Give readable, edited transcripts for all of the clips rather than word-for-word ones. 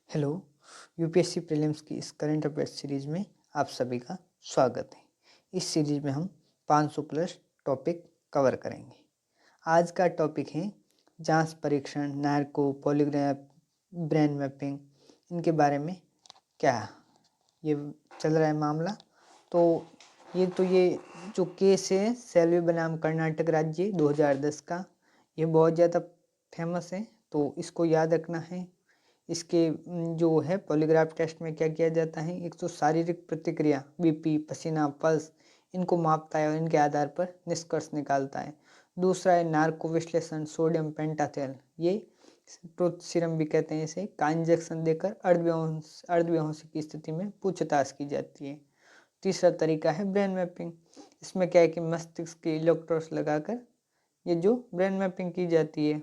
Hello. UPSC prelims की इस current affairs series में आप सभी का स्वागत है। इस सीरीज में हम 500 प्लस टॉपिक कवर करेंगे। आज का टॉपिक है जांच परीक्षण, नार्को, पॉलीग्राफ, ब्रेन मैपिंग। इनके बारे में क्या ये चल रहा है मामला। तो ये जो केस है सेल्वी बनाम कर्नाटक राज्य 2010 का, ये बहुत ज़्यादा फेमस है, तो इसको याद रखना है। इसके जो है पॉलीग्राफ टेस्ट में क्या किया जाता है, एक तो शारीरिक प्रतिक्रिया, बीपी, पसीना, पल्स, इनको मापता है और इनके आधार पर निष्कर्ष निकालता है। दूसरा है नार्को विश्लेषण, सोडियम पेंटाथेल, ये ट्रुथ सीरम भी कहते हैं इसे, का इंजेक्शन देकर अर्धबेहोशी की स्थिति में पूछताछ की जाती है। तीसरा तरीका है ब्रेन मैपिंग। इसमें क्या है कि मस्तिष्क के इलेक्ट्रोड्स लगाकर ये जो ब्रेन मैपिंग की जाती है।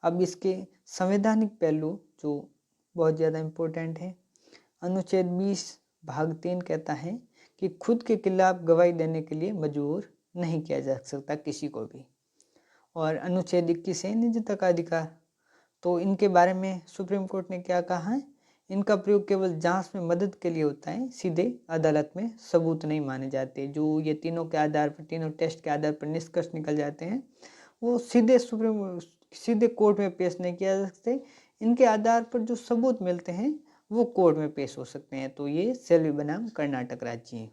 अब इसके संवैधानिक पहलू जो बहुत ज़्यादा इम्पोर्टेंट है। अनुच्छेद 20 भाग 3 कहता है कि खुद के खिलाफ गवाही देने के लिए मजबूर नहीं किया जा सकता किसी को भी। और अनुच्छेद 21 है निजता का अधिकार। तो इनके बारे में सुप्रीम कोर्ट ने क्या कहा है, इनका प्रयोग केवल जांच में मदद के लिए होता है, सीधे अदालत में सबूत नहीं माने जाते। जो ये तीनों के आधार पर, तीनों टेस्ट के आधार पर निष्कर्ष निकल जाते हैं, वो सीधे कोर्ट में पेश नहीं किया जा सकते। इनके आधार पर जो सबूत मिलते हैं वो कोर्ट में पेश हो सकते हैं। तो ये सेल्वी बनाम कर्नाटक राज्य है।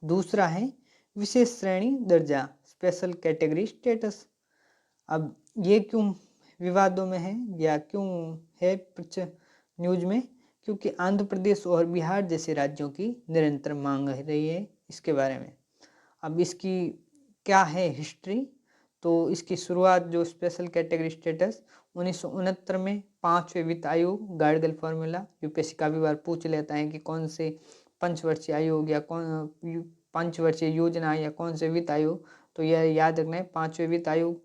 दूसरा है विशेष श्रेणी दर्जा, स्पेशल कैटेगरी स्टेटस। अब ये क्यों विवादों में है या क्यों है न्यूज में, क्योंकि आंध्र प्रदेश और बिहार जैसे राज्यों की निरंतर मांग रही है इसके बारे में। अब इसकी क्या है हिस्ट्री, तो इसकी शुरुआत जो स्पेशल कैटेगरी स्टेटस 1969 में 5वें वित्त आयोग गार्डगल फॉर्मूला, यूपीएससी काफी बार पूछ लेता है कि कौन से पंचवर्षीय आयोग या कौन पंचवर्षीय योजना या कौन से वित्त आयोग, तो यह याद रखना है 5वें वित्त आयोग।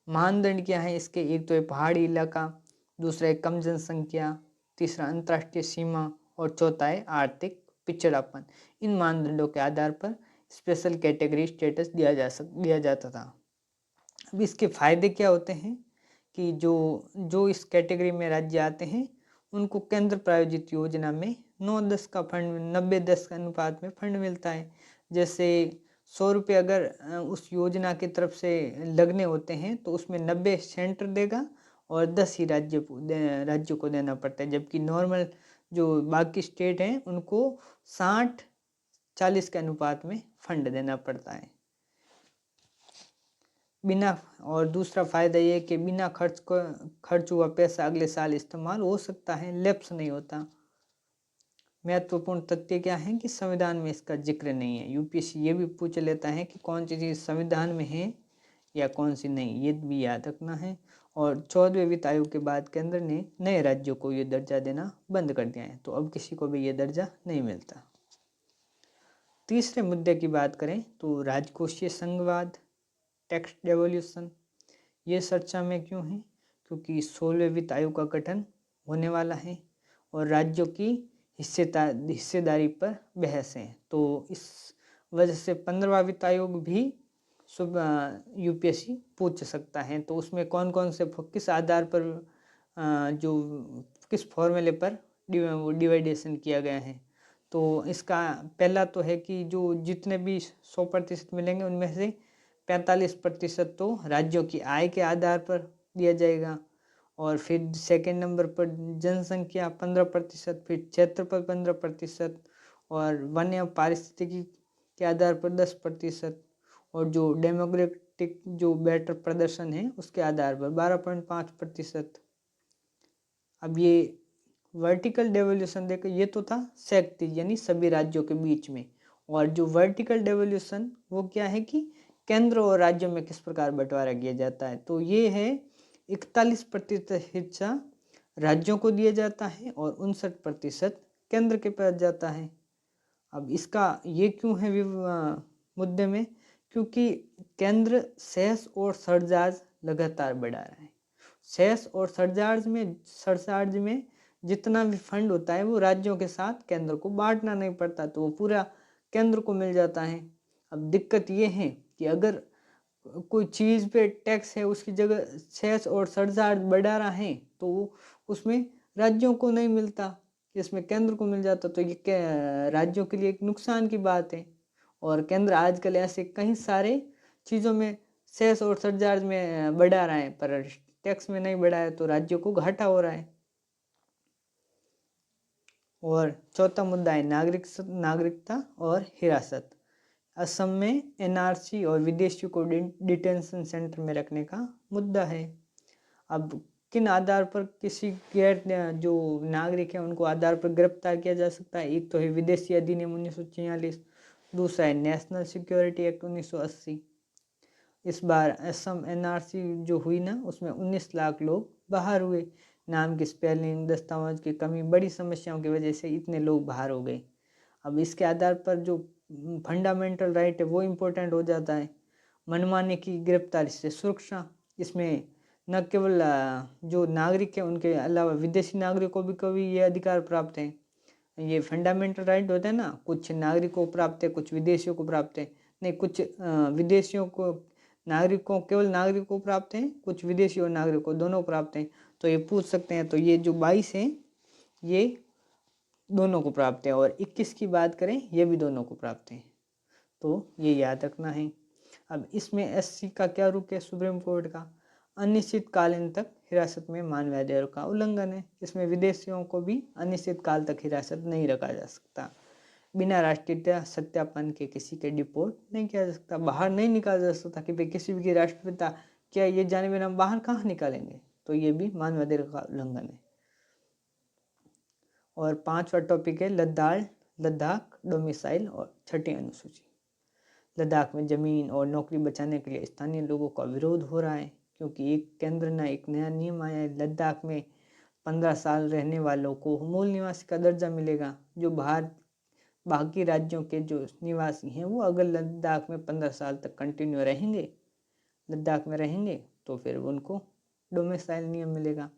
मानदंड क्या है इसके, एक तो है पहाड़ी इलाका, दूसरा है कम जनसंख्या, तीसरा अंतर्राष्ट्रीय सीमा और चौथा है आर्थिक पिछड़ापन। इन मानदंडों के आधार पर स्पेशल कैटेगरी स्टेटस दिया जाता था। अब इसके फायदे क्या होते हैं कि जो इस कैटेगरी में राज्य आते हैं उनको केंद्र प्रायोजित योजना में 9-10 का फंड, 90-10 का अनुपात में फंड मिलता है। जैसे 100 रुपये अगर उस योजना की तरफ से लगने होते हैं तो उसमें 90 सेंटर देगा और 10 ही राज्य को देना पड़ता है। जबकि नॉर्मल जो बाकी स्टेट हैं उनको 60-40 के अनुपात में फंड देना पड़ता है। और दूसरा फायदा ये कि बिना खर्च हुआ पैसा अगले साल इस्तेमाल हो सकता है, लैप्स नहीं होता। महत्वपूर्ण तथ्य क्या है कि संविधान में इसका जिक्र नहीं है। यूपीएससी ये भी पूछ लेता है कि कौन सी चीज़ संविधान में है या कौन सी नहीं, ये भी याद रखना है। और 14वें वित्त आयोग के बाद केंद्र ने नए राज्यों को ये दर्जा देना बंद कर दिया है, तो अब किसी को भी ये दर्जा नहीं मिलता। तीसरे मुद्दे की बात करें तो राजकोषीय संघवाद, टैक्स डेवोल्यूशन, ये चर्चा में क्यों है, क्योंकि 16वें वित्त आयोग का गठन होने वाला है और राज्यों की हिस्सेदारी पर बहस है। तो इस वजह से 15वां वित्त आयोग भी यूपीएससी पूछ सकता है। तो उसमें कौन कौन से किस आधार पर जो किस फॉर्मूले पर डिवाइडेशन किया गया है। तो इसका पहला तो है कि जो जितने भी 100% मिलेंगे उनमें से 45% तो राज्यों की आय के आधार पर दिया जाएगा। और फिर सेकंड नंबर पर जनसंख्या 15%, फिर क्षेत्रफल 15% और वन्य पारिस्थितिकी के आधार पर 10%, और जो डेमोक्रेटिक जो बेटर प्रदर्शन है उसके आधार पर 12.5%। अब ये वर्टिकल डेवोल्यूशन देखो, ये तो था शक्ति यानी सभी राज्यों के बीच में, और जो वर्टिकल डेवोल्यूशन वो क्या है कि केंद्र और राज्यों में किस प्रकार बंटवारा किया जाता है। तो ये है 41% हिस्सा राज्यों को दिया जाता है और 59% केंद्र के पास जाता है। अब इसका ये क्यों है मुद्दे में, क्योंकि केंद्र सेस और सरचार्ज लगातार बढ़ा रहा है। सेस और सरचार्ज में जितना भी फंड होता है वो राज्यों के साथ केंद्र को बांटना नहीं पड़ता, तो वो पूरा केंद्र को मिल जाता है। अब दिक्कत ये है कि अगर कोई चीज़ पे टैक्स है उसकी जगह सेस और सरचार्ज बढ़ा रहा है तो उसमें राज्यों को नहीं मिलता, इसमें केंद्र को मिल जाता, तो ये राज्यों के लिए एक नुकसान की बात है। और केंद्र आजकल ऐसे कई सारे चीज़ों में सेस और सरचार्ज में बढ़ा रहा है, पर टैक्स में नहीं बढ़ा है, तो राज्यों को घाटा हो रहा है। और चौथा मुद्दा है नागरिकता और हिरासत। असम में एनआरसी और विदेशियों को डिटेंशन सेंटर में रखने का मुद्दा है। अब किन आधार पर किसी गैर जो नागरिक है उनको आधार पर गिरफ्तार किया जा सकता है? एक तो है विदेशी अधिनियम 1946, दूसरा है नेशनल सिक्योरिटी एक्ट 1980। इस बार असम एनआरसी जो हुई ना, उसमें 19 लाख लोग बाहर हुए। नाम की स्पेलिंग, दस्तावेज की कमी, बड़ी समस्याओं की वजह से इतने लोग बाहर हो गए। अब इसके आधार पर जो फंडामेंटल राइट है वो इम्पोर्टेंट हो जाता है। मनमाने की गिरफ्तारी से सुरक्षा, इसमें न केवल जो नागरिक है उनके अलावा विदेशी नागरिकों को भी ये अधिकार प्राप्त है। ये फंडामेंटल राइट होता है ना, कुछ नागरिकों को प्राप्त है, कुछ विदेशियों को प्राप्त है। नहीं, कुछ विदेशियों को नागरिकों केवल नागरिकों को प्राप्त है, कुछ विदेशी और नागरिकों दोनों प्राप्त हैं। तो ये पूछ सकते हैं, तो ये जो 22 हैं ये दोनों को प्राप्त है, और 21 की बात करें ये भी दोनों को प्राप्त है, तो ये याद रखना है। अब इसमें एससी का क्या रुख है? सुप्रीम कोर्ट का अनिश्चितकालीन तक हिरासत में मानवाधिकारों का उल्लंघन है। इसमें विदेशियों को भी अनिश्चित काल तक हिरासत नहीं रखा जा सकता। बिना राष्ट्रीयता सत्यापन के किसी के डिपोर्ट नहीं किया जा सकता, बाहर नहीं निकाला जा सकता कि भाई किसी भी राष्ट्रपिता क्या ये जाने बिना हम बाहर कहाँ निकालेंगे, तो ये भी मानवाधिकार का उल्लंघन है। और पांचवा टॉपिक है लद्दाख डोमिसाइल और छठी अनुसूची। लद्दाख में ज़मीन और नौकरी बचाने के लिए स्थानीय लोगों का विरोध हो रहा है, क्योंकि एक नया नियम आया है। लद्दाख में 15 साल रहने वालों को मूल निवासी का दर्जा मिलेगा। जो बाकी राज्यों के जो निवासी हैं वो अगर लद्दाख में 15 साल तक कंटिन्यू रहेंगे, लद्दाख में रहेंगे, तो फिर उनको डोमिसाइल नियम मिलेगा।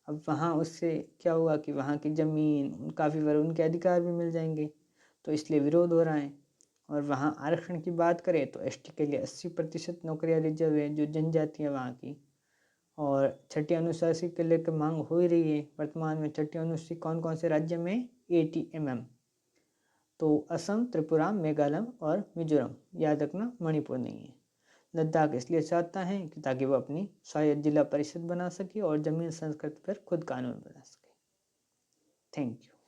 अब वहाँ उससे क्या होगा कि वहाँ की ज़मीन काफ़ी बार उनके अधिकार भी मिल जाएंगे, तो इसलिए विरोध हो रहा है। और वहाँ आरक्षण की बात करें तो एसटी के लिए 80% नौकरियाँ रिजर्व है, जो जनजाति है वहाँ की। और छठी अनुसूची के लेकर मांग हो ही रही है। वर्तमान में छठी अनुसूची कौन कौन से राज्य में? ATMM, तो असम, त्रिपुरा, मेघालय और मिजोरम। याद रखना मणिपुर नहीं है। लद्दाख इसलिए चाहता है कि ताकि वो अपनी स्वायत्त जिला परिषद बना सके और जमीन संस्कृति पर खुद कानून बना सके। Thank you.